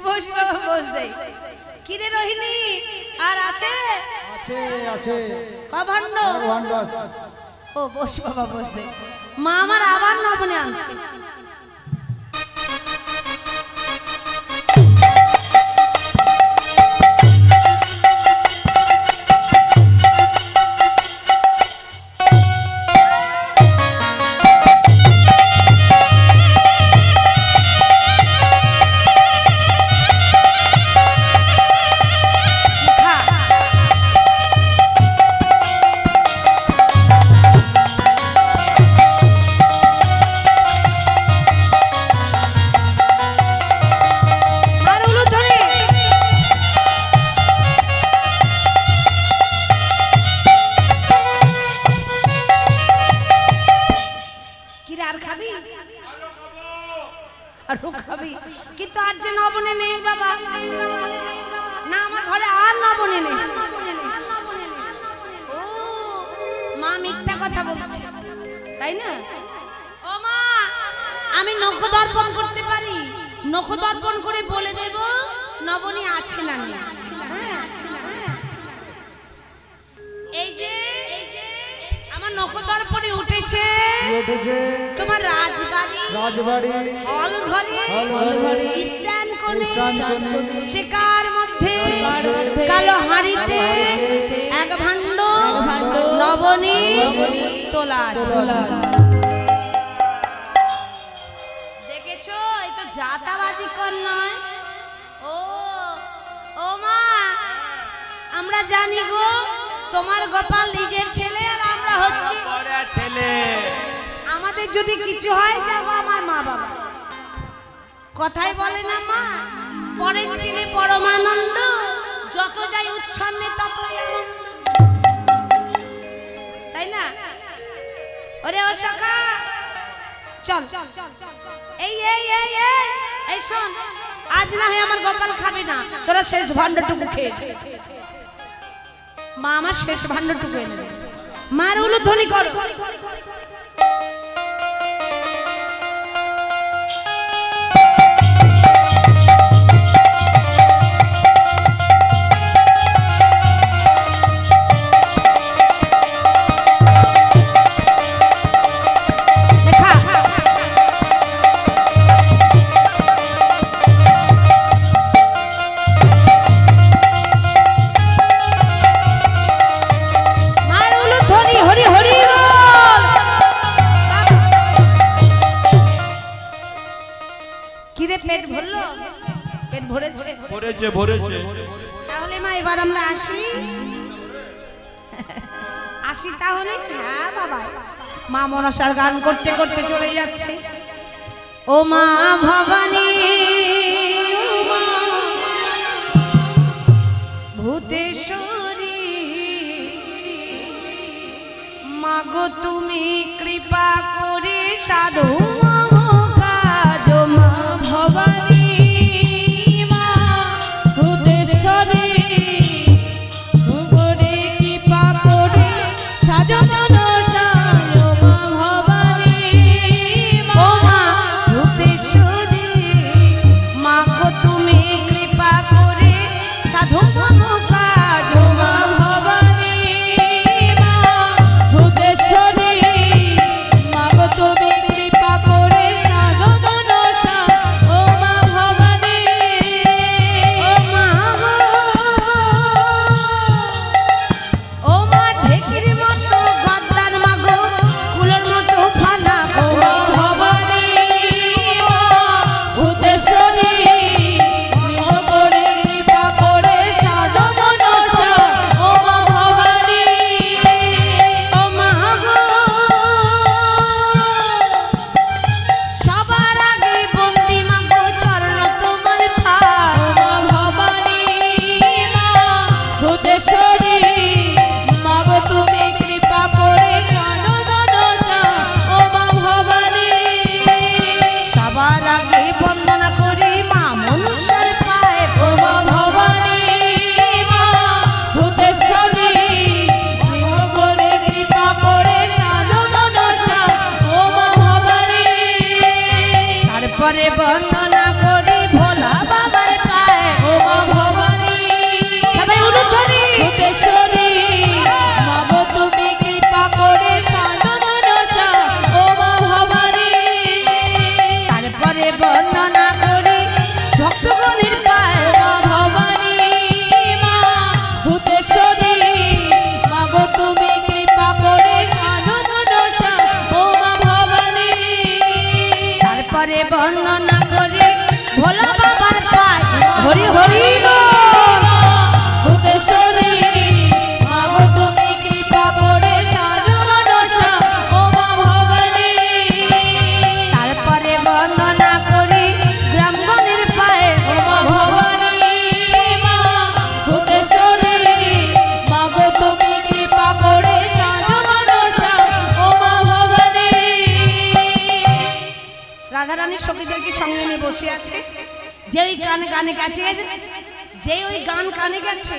বস বাবা বস দেই। কি রে রোহিণী আর আছে? আছে আছে কভান্ড ভান্ড আছে। ও বস বাবা বস দেই। মা আমার আবার নবনে আনছে। কিন্তু আর যে নবনে নেই বাবা, না আমার ঘরে আর নবনে নেই। ও মা মিথ্যা কথা বলছে তাই না? ও মা আমি নখ দর্পণ করতে পারি, নখ দর্পণ করে বলে দেব নবনী আছে না নেই। এই যে আমার নখ দর্পণে উঠেছে তোমার রাজবাড়ি হল ঘরে স্নান কোণে শিকার মধ্যে কালো হাঁড়িতে এক ভাণ্ড নবনী তোলা। দেখেছো এই তো জাতাবাজি কর নয়। ও ও মা আমরা জানি গো তোমার গোপাল নিজের ছেলে আর আমরা হচ্ছি ছেলে। আমাদের যদি কিছু হয় যাবো আমার মা বাবা। কথাই বলে না মা পরের ছেলে পরমানন্দ, যত যাই উচ্ছন্নে তত তাই না? ওরে ও সখা চল এই এই এই এই শোন, আজ না হয় আমার গোপাল খাবে না, তোরা শেষ ভাণ্ডটুকু খেয়ে। মা আমার শেষ ভাণ্ডটুকু এনে দে। মার উলুধ্বনি কর। তাহলে মা এবার আমরা আসি তাহলে। হ্যাঁ বাবা মা মনসার গান করতে করতে চলে যাচ্ছে। ও মা ভবানী ভূতেশ্বরী মাগো তুমি কৃপা করে সাধু কাজ। মা ভবানী কৃপা তারপরে বন্দনা করি ভোলা বাবার পায়ে ও মা ভবানী সবাই উলু ধরি ভূতেশ্বরী মাগো তুমি কৃপা করে সাধন দশা ও মা ভবানী তারপরে বন্দনা করি ভক্তগণের পায়ে ও মা ভবানী মা ভূতেশ্বরী মাগো তুমি কৃপা করে সাধন দশা ও মা ভবানী তারপরে বন্দনা করি ভোলা বাবার পায়ে হরি হরি বল। ভূতেশ্বরী মাগো তুমি কৃপা করে সাধন দশা ও মা ভবানী তারপরে বন্দনা করি গ্রামগণের পায়ে ও মা ভবানী মা ভূতেশ্বরী মাগো তুমি কৃপা করে সাধন দশা ও মা ভবানী রাধারানীর সখীদেরকে সঙ্গে নিয়ে বসে আছে যে ওই গান গানে গেছে যে ওই গান কানে গেছে